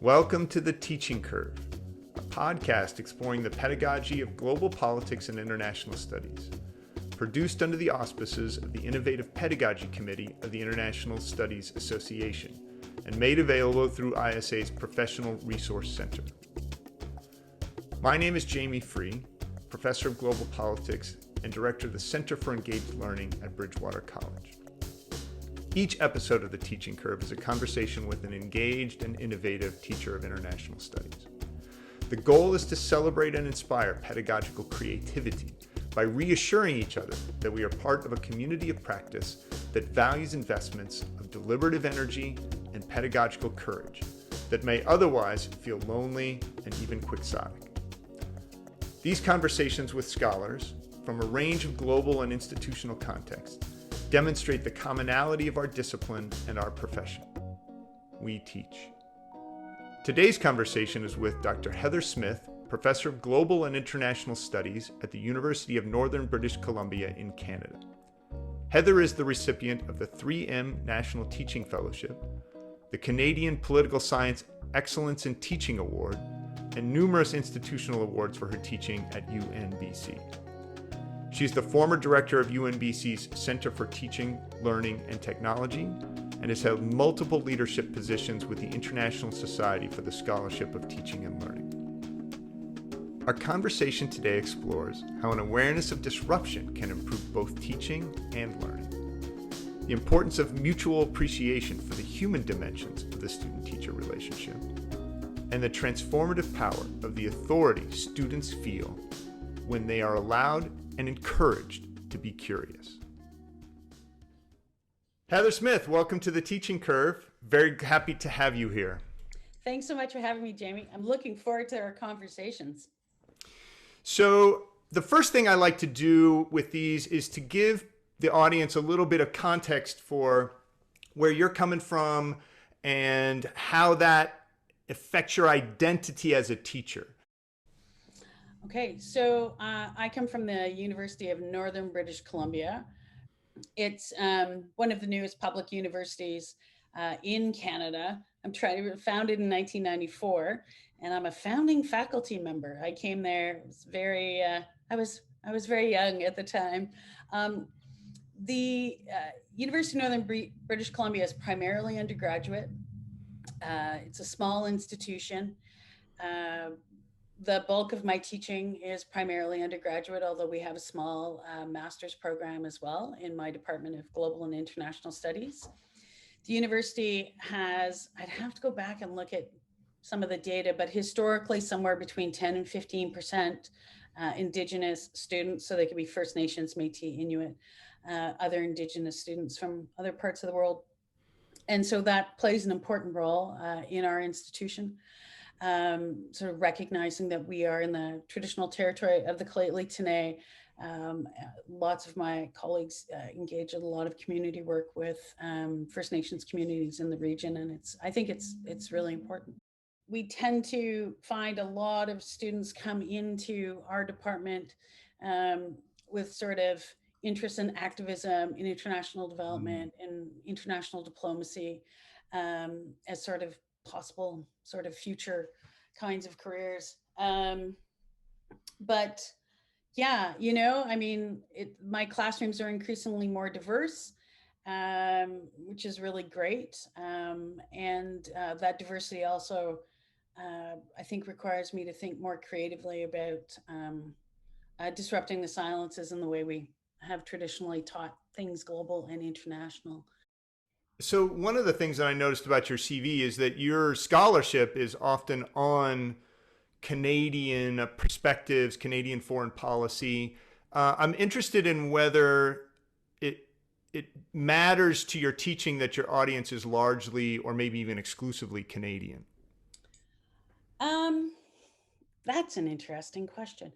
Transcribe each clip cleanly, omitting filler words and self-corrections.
Welcome to The Teaching Curve, a podcast exploring the pedagogy of global politics and international studies. Produced under the auspices of the Innovative Pedagogy Committee of the International Studies Association and made available through ISA's Professional Resource Center. My name is Jamie Free, Professor of Global Politics and Director of the Center for Engaged Learning at Bridgewater College. Each episode of The Teaching Curve is a conversation with an engaged and innovative teacher of international studies. The goal is to celebrate and inspire pedagogical creativity by reassuring each other that we are part of a community of practice that values investments of deliberative energy and pedagogical courage that may otherwise feel lonely and even quixotic. These conversations with scholars from a range of global and institutional contexts demonstrate the commonality of our discipline and our profession. We teach. Today's conversation is with Dr. Heather Smith, Professor of Global and International Studies at the University of Northern British Columbia in Canada. Heather is the recipient of the 3M National Teaching Fellowship, the Canadian Political Science Excellence in Teaching Award, and numerous institutional awards for her teaching at UNBC. She's the former director of UNBC's Center for Teaching, Learning, and Technology, and has held multiple leadership positions with the International Society for the Scholarship of Teaching and Learning. Our conversation today explores how an awareness of disruption can improve both teaching and learning, the importance of mutual appreciation for the human dimensions of the student-teacher relationship, and the transformative power of the authority students feel when they are allowed and encouraged to be curious. Heather Smith, welcome to The Teaching Curve. Very happy to have you here. Thanks so much for having me, Jamie. I'm looking forward to our conversations. So the first thing I like to do with these is to give the audience a little bit of context for where you're coming from and how that affects your identity as a teacher. Okay, so I come from the University of Northern British Columbia. It's one of the newest public universities in Canada. Founded in 1994, and I'm a founding faculty member. I came there, I was very young at the time. The University of Northern British Columbia is primarily undergraduate. It's a small institution. The bulk of my teaching is primarily undergraduate, although we have a small master's program as well in my Department of Global and International Studies. The university has, I'd have to go back and look at some of the data, but historically somewhere between 10 and 15% Indigenous students, so they could be First Nations, Métis, Inuit, other Indigenous students from other parts of the world. And so that plays an important role in our institution. Sort of recognizing that we are in the traditional territory of the Lheidli T'enneh. Lots of my colleagues engage in a lot of community work with First Nations communities in the region, and I think it's really important. We tend to find a lot of students come into our department with sort of interest in activism, in international development, in international diplomacy, as sort of possible sort of future kinds of careers. But yeah, my classrooms are increasingly more diverse, which is really great. And that diversity also, I think, requires me to think more creatively about disrupting the silences in the way we have traditionally taught things global and international. So one of the things that I noticed about your CV is that your scholarship is often on Canadian perspectives, Canadian foreign policy. I'm interested in whether it matters to your teaching that your audience is largely or maybe even exclusively Canadian. That's an interesting question.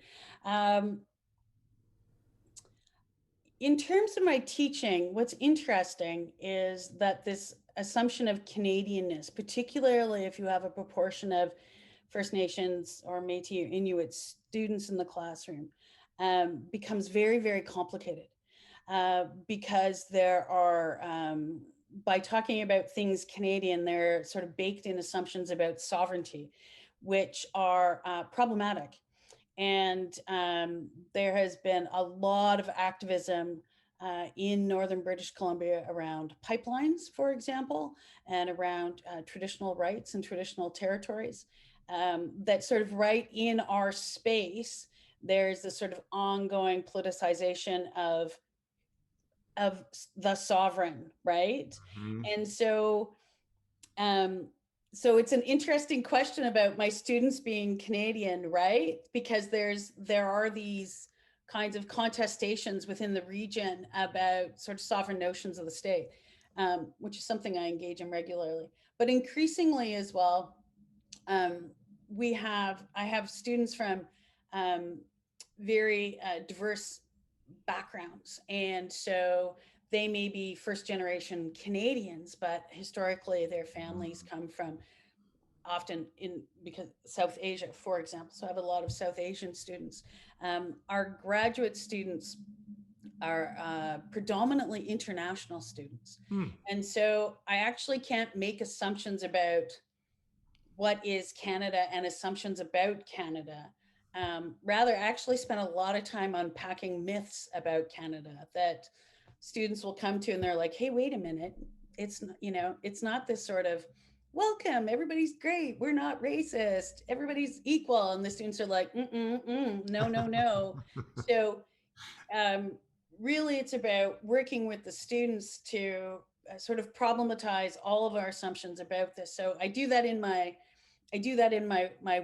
In terms of my teaching, what's interesting is that this assumption of Canadianness, particularly if you have a proportion of First Nations or Métis or Inuit students in the classroom, becomes very, very complicated because there are by talking about things Canadian, they're sort of baked in assumptions about sovereignty, which are problematic. And there has been a lot of activism in northern British Columbia around pipelines, for example, and around traditional rights and traditional territories. That sort of right in our space, there's this sort of ongoing politicization of the sovereign, right? Mhm. And um, so it's an interesting question about my students being Canadian, right? Because there are these kinds of contestations within the region about sort of sovereign notions of the state, which is something I engage in regularly. But increasingly as well, um, I have students from um, very diverse backgrounds, and so they may be first generation Canadians, but historically their families come from often in because South Asia, for example. So I have a lot of South Asian students. Our graduate students are predominantly international students, Hmm. and so I actually can't make assumptions about what is Canada and assumptions about Canada. Rather, actually spent a lot of time unpacking myths about Canada that students will come to, and they're like, "Hey, wait a minute! It's not this sort of welcome. Everybody's great. We're not racist. Everybody's equal." And the students are like, "No, no, no." So um, really, it's about working with the students to sort of problematize all of our assumptions about this. So I do that in my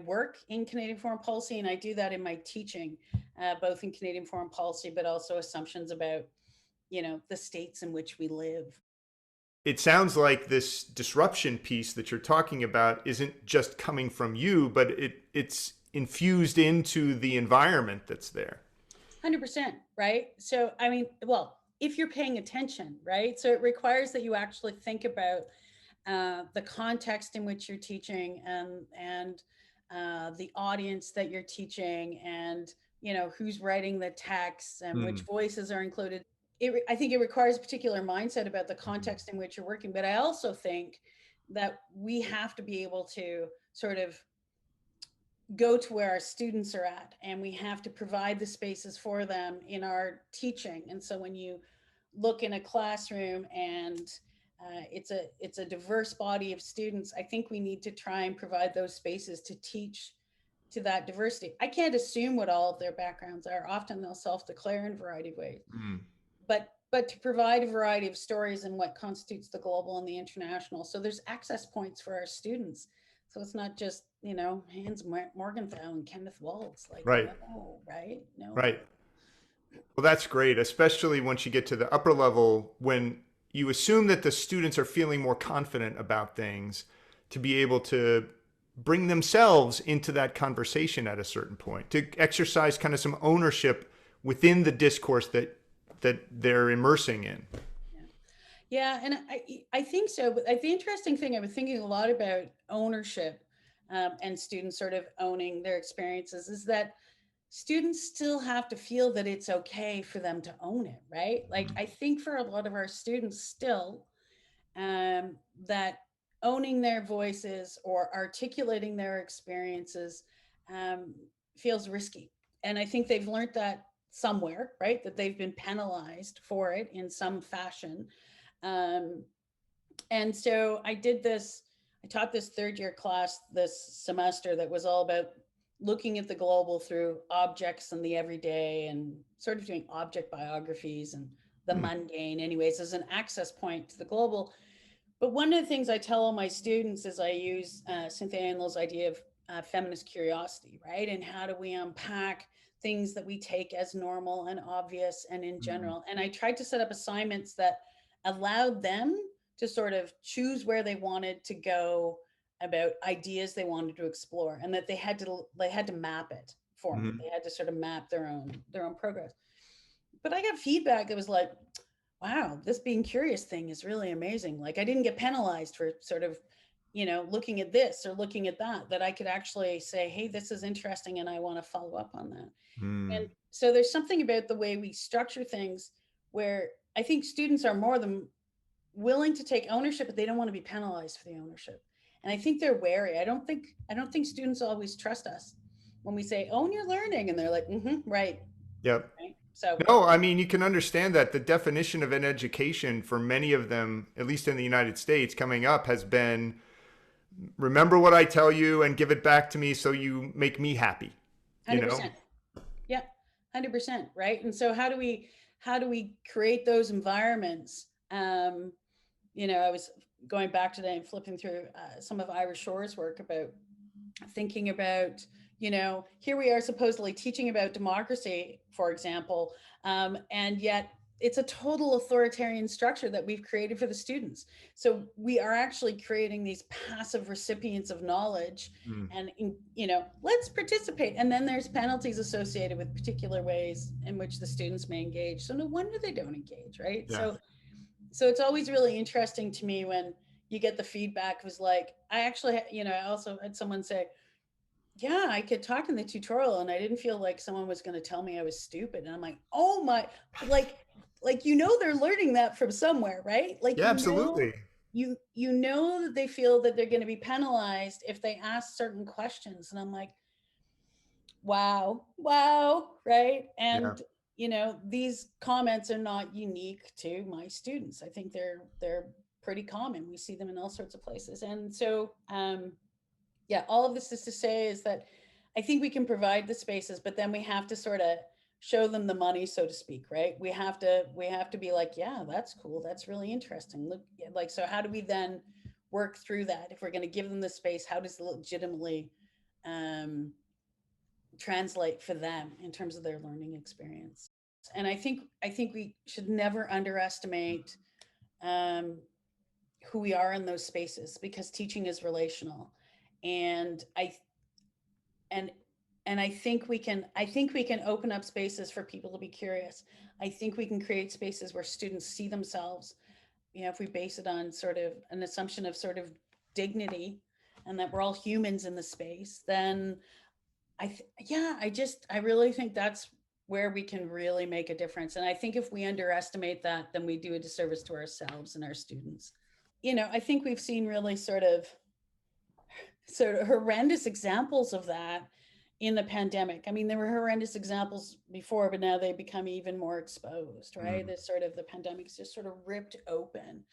work in Canadian foreign policy, and I do that in my teaching, both in Canadian foreign policy, but also assumptions about the states in which we live. It sounds like this disruption piece that you're talking about isn't just coming from you, but it's infused into the environment that's there. 100%, right? So, I mean, well, if you're paying attention, right? So it requires that you actually think about the context in which you're teaching, and the audience that you're teaching, and who's writing the texts and which Hmm. voices are included. I think it requires a particular mindset about the context in which you're working, but I also think that we have to be able to sort of go to where our students are at, and we have to provide the spaces for them in our teaching. And so when you look in a classroom and it's a diverse body of students, I think we need to try and provide those spaces to teach to that diversity. I can't assume what all of their backgrounds are. Often they'll self-declare in a variety of ways, Hmm. but to provide a variety of stories and what constitutes the global and the international. So there's access points for our students. So it's not just, Hans Morgenthau and Kenneth Waltz. Like, Right. no, right? Right. No. Well, that's great, especially once you get to the upper level when you assume that the students are feeling more confident about things to be able to bring themselves into that conversation at a certain point, to exercise kind of some ownership within the discourse that they're immersing in. Yeah. Yeah, and I think so. But the interesting thing, I've been thinking a lot about ownership, and students sort of owning their experiences, is that students still have to feel that it's okay for them to own it, right? Like, I think for a lot of our students still, um, that owning their voices or articulating their experiences um, feels risky. And I think they've learned that somewhere, right? That they've been penalized for it in some fashion. Um, and so I taught this third year class this semester that was all about looking at the global through objects and the everyday, and sort of doing object biographies and the Hmm. mundane, anyways, as an access point to the global. But one of the things I tell all my students is I use Cynthia Angel's idea of feminist curiosity, right? And how do we unpack things that we take as normal and obvious and in Hmm. general? And I tried to set up assignments that allowed them to sort of choose where they wanted to go about ideas they wanted to explore, and that they had to map it for me. Hmm. They had to sort of map their own progress. But I got feedback that was like, wow, this being curious thing is really amazing. Like, I didn't get penalized for sort of, looking at this or looking at that I could actually say, hey, this is interesting and I want to follow up on that. And Hmm. so there's something about the way we structure things where I think students are more than willing to take ownership, but they don't want to be penalized for the ownership. And I think they're wary. I don't think students always trust us when we say own your learning, and they're like, right, Yep. right. So No, I mean, you can understand that the definition of an education for many of them, at least in the United States, coming up has been remember what I tell you and give it back to me so you make me happy, you know? 100%. Yeah, 100%. Right. And so how do we create those environments? I was going back today and flipping through some of Ira Shore's work about thinking about, here we are supposedly teaching about democracy, for example, and yet it's a total authoritarian structure that we've created for the students. So we are actually creating these passive recipients of knowledge, Mm, and let's participate. And then there's penalties associated with particular ways in which the students may engage. So no wonder they don't engage, right? yeah. So it's always really interesting to me when you get the feedback was like, I actually, I also had someone say, yeah, I could talk in the tutorial and I didn't feel like someone was going to tell me I was stupid. And I'm like, oh my, like, they're learning that from somewhere, right? Like, Yeah, absolutely. you know that they feel that they're going to be penalized if they ask certain questions. And I'm like, wow, right? Yeah, And these comments are not unique to my students. I think they're pretty common. We see them in all sorts of places. And so yeah, all of this is to say is that I think we can provide the spaces, but then we have to sort of show them the money, so to speak, right? We have to be like, yeah, that's cool, that's really interesting. Look, like, so how do we then work through that? If we're going to give them the space, how does it legitimately um, translate for them in terms of their learning experience? And I think we should never underestimate um, who we are in those spaces, because teaching is relational. And and I think we can open up spaces for people to be curious. I think we can create spaces where students see themselves, if we base it on sort of an assumption of sort of dignity, and that we're all humans in the space. Then I really think that's where we can really make a difference. And I think if we underestimate that, then we do a disservice to ourselves and our students. I think we've seen really sort of horrendous examples of that in the pandemic. I mean, there were horrendous examples before, but now they become even more exposed, right? mm, This sort of the pandemic's just sort of ripped open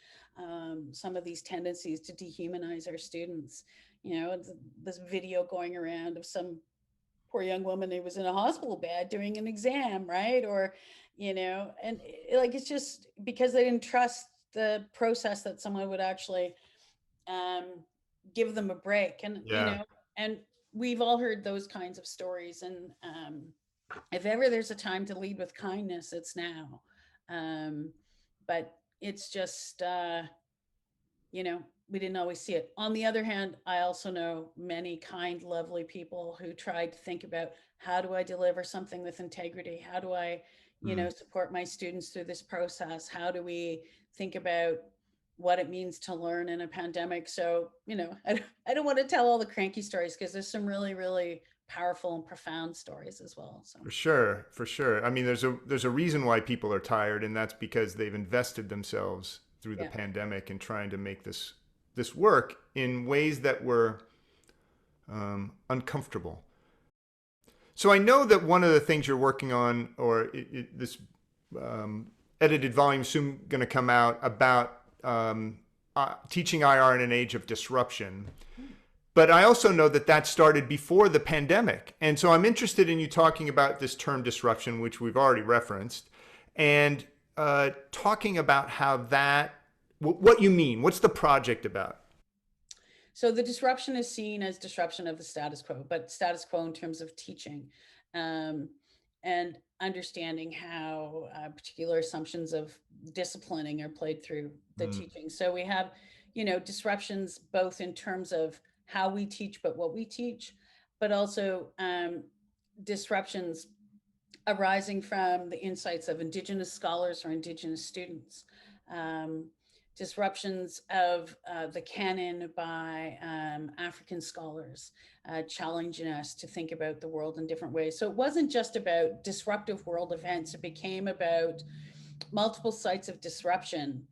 some of these tendencies to dehumanize our students. This video going around of some poor young woman who was in a hospital bed doing an exam, right? Or, and like, it's just because they didn't trust the process that someone would actually um, give them a break. And yeah, and we've all heard those kinds of stories. And if ever there's a time to lead with kindness, it's now. Um, but it's just we didn't always see it. On the other hand, I also know many kind, lovely people who tried to think about, how do I deliver something with integrity? How do I mm, support my students through this process? How do we think about what it means to learn in a pandemic? So, I don't want to tell all the cranky stories, because there's some really, really powerful and profound stories as well. So, for sure, for sure. I mean, there's a reason why people are tired, and that's because they've invested themselves through the yeah. pandemic in trying to make this work in ways that were uncomfortable. So I know that one of the things you're working on, or this um, edited volume soon going to come out about teaching IR in an age of disruption. But I also know that that started before the pandemic. And so I'm interested in you talking about this term disruption, which we've already referenced, and talking about how what you mean. What's the project about? So the disruption is seen as disruption of the status quo, but status quo in terms of teaching, um, and understanding how particular assumptions of disciplining are played through the Mm, teaching. So we have, disruptions both in terms of how we teach, but what we teach, but also disruptions arising from the insights of Indigenous scholars or Indigenous students, um, disruptions of the canon by African scholars, challenging us to think about the world in different ways. So it wasn't just about disruptive world events, it became about multiple sites of disruption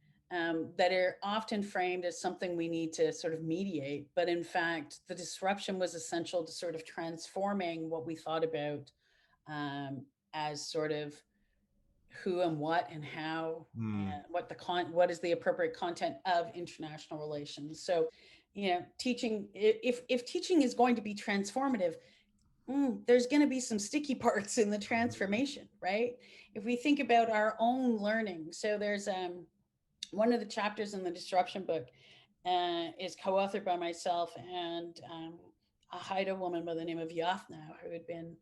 that are often framed as something we need to sort of mediate. But in fact, the disruption was essential to sort of transforming what we thought about as sort of who and what and how Mm. and what is the appropriate content of international relations. So, teaching, if teaching is going to be transformative, there's going to be some sticky parts in the transformation, right? If we think about our own learning, so there's one of the chapters in the disruption book is co-authored by myself and a Haida woman by the name of Yathna, who had been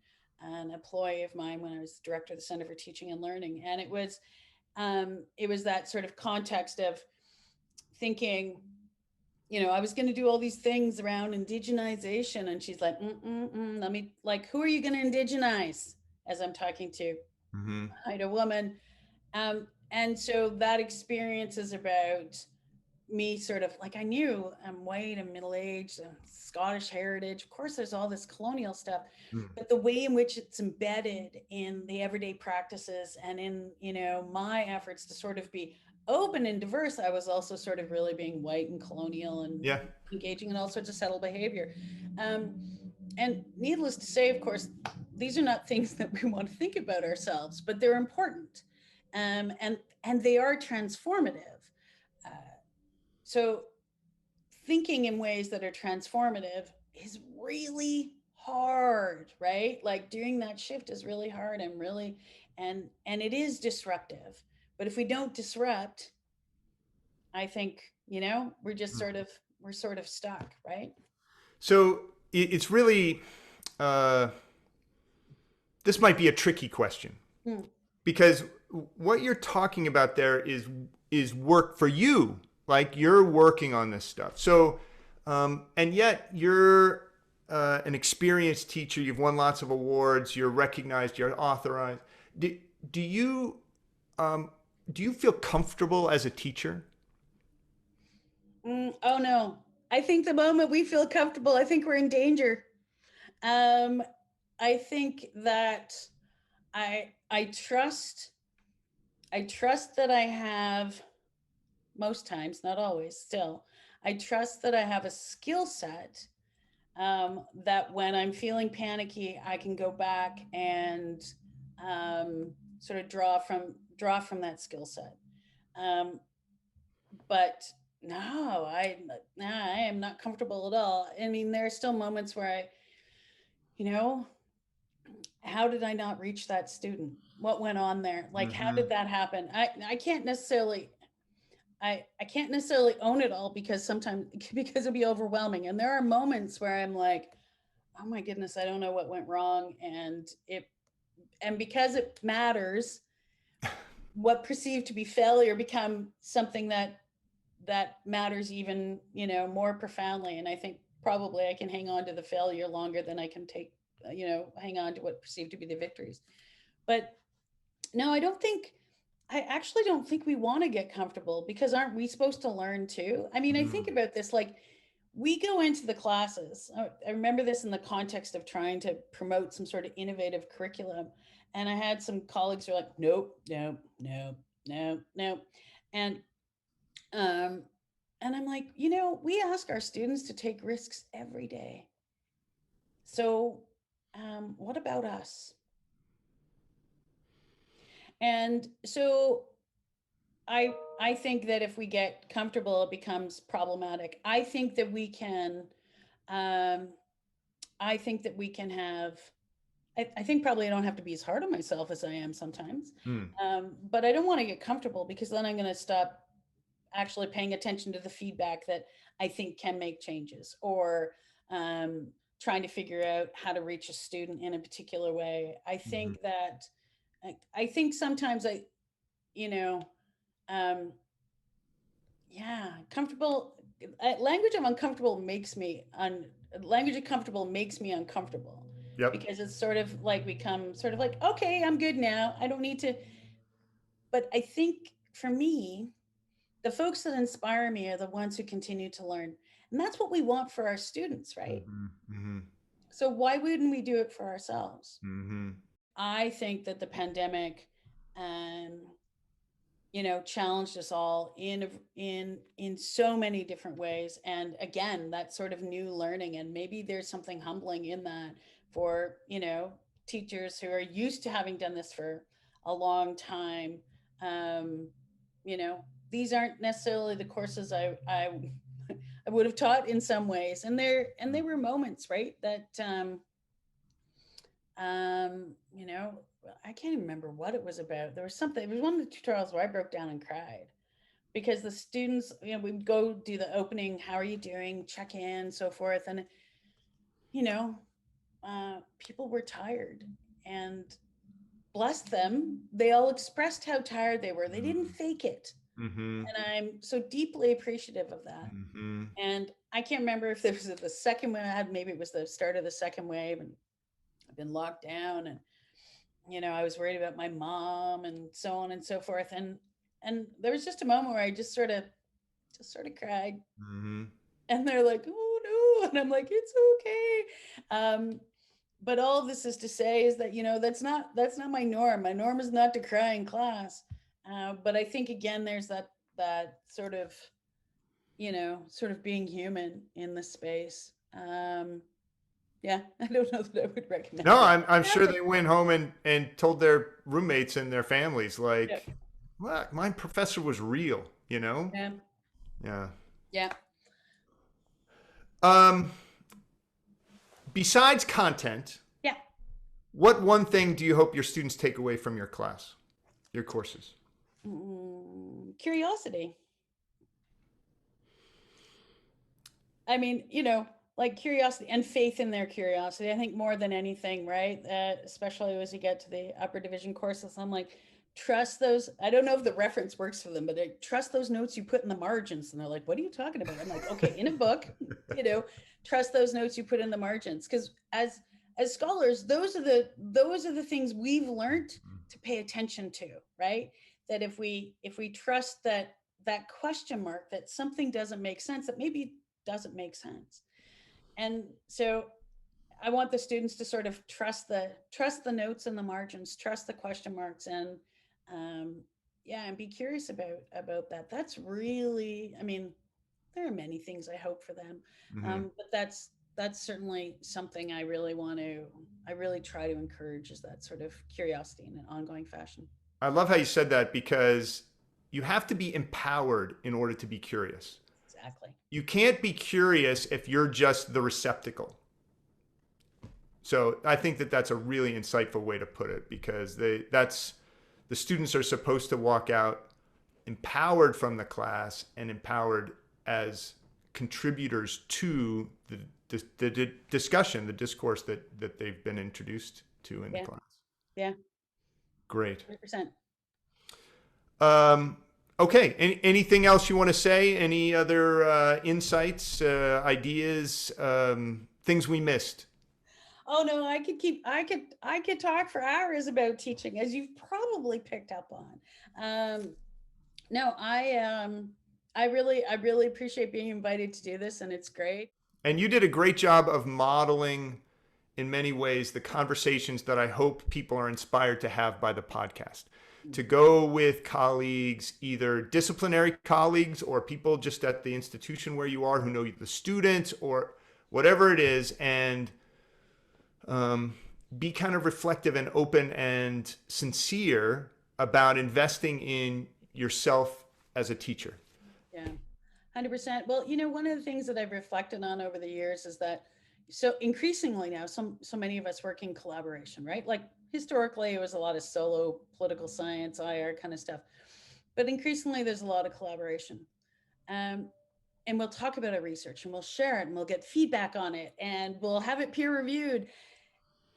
an employee of mine when I was director of the Center for Teaching and Learning. And it was that sort of context of thinking, I was going to do all these things around indigenization. And she's like, let me, like, who are you going to indigenize? As I'm talking to Mm-hmm. a Haida woman. And so that experience is about me sort of like, I knew I'm white and middle-aged and Scottish heritage. Of course, there's all this colonial stuff, Mm. but the way in which it's embedded in the everyday practices and in, my efforts to sort of be open and diverse, I was also sort of really being white and colonial and Yeah. engaging in all sorts of settled behavior. Um, and needless to say, of course, these are not things that we want to think about ourselves, but they're important. And they are transformative. Uh, so thinking in ways that are transformative is really hard, right? Like doing that shift is really hard and really and it is disruptive. But if we don't disrupt, I think, we're sort of stuck, right? So it's really, uh, this might be a tricky question Hmm. because what you're talking about there is work for you. Like you're working on this stuff. So, and yet you're an experienced teacher. You've won lots of awards. You're recognized. You're authorized. Do, do you um, do you feel comfortable as a teacher? Oh no. I think the moment we feel comfortable, I think we're in danger. Um, I think that I trust that I have most times, not always, still. I trust that I have a skill set that when I'm feeling panicky, I can go back and sort of draw from that skill set. Um, but no, I am not comfortable at all. I mean, there are still moments where you know, how did I not reach that student? What went on there? Like, how Mm-hmm. did that happen? I can't necessarily I can't necessarily own it all because sometimes because it'd be overwhelming. And there are moments where I'm like, oh my goodness, I don't know what went wrong. And because it matters, what perceived to be failure become something that matters even, more profoundly. And I think probably I can hang on to the failure longer than I can hang on to what perceived to be the victories. But no, I actually don't think we want to get comfortable because aren't we supposed to learn too? I mean, I think Mm. about this like we go into the classes. I remember this in the context of trying to promote some sort of innovative curriculum. And I had some colleagues who were like, nope, nope, nope, nope, nope. And um, and I'm like, we ask our students to take risks every day. So what about us? And so I think that if we get comfortable, it becomes problematic. Um, I think that we can have. I think probably I don't have to be as hard on myself as I am sometimes, Mm. but I don't want to get comfortable because then I'm going to stop actually paying attention to the feedback that I think can make changes or um, trying to figure out how to reach a student in a particular way. Mhm. I think sometimes you know, um, yeah, comfortable language of uncomfortable makes me language of comfortable makes me uncomfortable Yep. because it's sort of like become sort of like, okay, I'm good now. I don't need to. But I think for me, the folks that inspire me are the ones who continue to learn. And that's what we want for our students, right? Mm-hmm. Mm-hmm. So why wouldn't we do it for ourselves? Mm-hmm. I think that the pandemic um, challenged us all in so many different ways. And again, that sort of new learning, and maybe there's something humbling in that for, teachers who are used to having done this for a long time. Um, these aren't necessarily the courses I would have taught in some ways. And there were moments, right, that I can't even remember what it was about. There was something, it was one of the tutorials where I broke down and cried because the students, we'd go do the opening, how are you doing, check in, so forth. And, you know, people were tired, and bless them, they all expressed how tired they were. They didn't fake it. Mm-hmm. And I'm so deeply appreciative of that. Mm-hmm. And I can't remember if this was the second wave I had, maybe it was the start of the second wave, and I've been locked down, and I was worried about my mom and so on and so forth. And there was just a moment where I just sort of cried. Mm-hmm. And they're like, oh no. And I'm like, it's okay. But all of this is to say is that, that's not my norm. My norm is not to cry in class. But I think again, there's that sort of, sort of being human in the space. Yeah, I don't know that I would recommend. No, I'm sure they went home and told their roommates and their families, like, Yeah. look, my professor was real, Yeah. Yeah. Yeah. Besides content, Yeah. what one thing do you hope your students take away from your class, your courses? Curiosity. I mean, like curiosity and faith in their curiosity. I think more than anything, right? Especially as you get to the upper division courses, I'm like, trust those. I don't know if the reference works for them, but trust those notes you put in the margins. And they're like, what are you talking about? I'm like, okay, in a book, trust those notes you put in the margins. Because as scholars, those are the things we've learned to pay attention to, right? That if we trust that question mark, that something doesn't make sense, that maybe doesn't make sense. And so I want the students to sort of trust the notes and the margins, trust the question marks, and and be curious about that. That's really, I mean, there are many things I hope for them, but that's certainly something I really try to encourage, is that sort of curiosity in an ongoing fashion. I love how you said that, because you have to be empowered in order to be curious. Exactly. You can't be curious if you're just the receptacle. So I think that's a really insightful way to put it, because the students are supposed to walk out empowered from the class and empowered as contributors to the discussion, the discourse that they've been introduced to in the class. Yeah. Great. 100%. Okay. Anything else you want to say? Any other insights, ideas, things we missed? Oh no, I could talk for hours about teaching, as you've probably picked up on. No, I really appreciate being invited to do this, and it's great. And you did a great job of modeling, in many ways, the conversations that I hope people are inspired to have by the podcast. To go with colleagues, either disciplinary colleagues or people just at the institution where you are who know the students or whatever it is, and be kind of reflective and open and sincere about investing in yourself as a teacher. Yeah, 100%. Well, one of the things that I've reflected on over the years is that, so increasingly now, so many of us work in collaboration, right? Like historically, it was a lot of solo political science, IR kind of stuff, but increasingly there's a lot of collaboration. And we'll talk about our research, and we'll share it, and we'll get feedback on it, and we'll have it peer reviewed.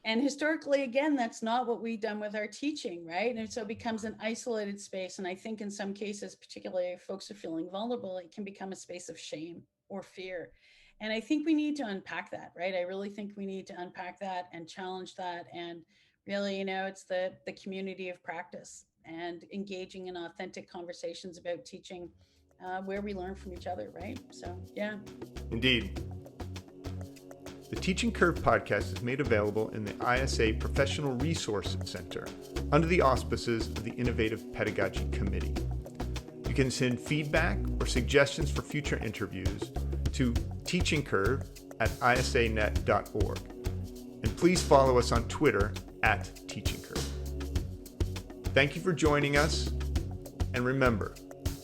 And historically, again, that's not what we've done with our teaching, right? And so it becomes an isolated space. And I think in some cases, particularly if folks are feeling vulnerable, it can become a space of shame or fear. And I think we need to unpack that, right? I really think we need to unpack that and challenge that. And really, it's the community of practice and engaging in authentic conversations about teaching, where we learn from each other, right? So, yeah. Indeed. The Teaching Curve podcast is made available in the ISA Professional Resource Center under the auspices of the Innovative Pedagogy Committee. can send feedback or suggestions for future interviews to teachingcurve@isanet.org. And please follow us on Twitter @teachingcurve. Thank you for joining us, and remember,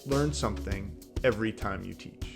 learn something every time you teach.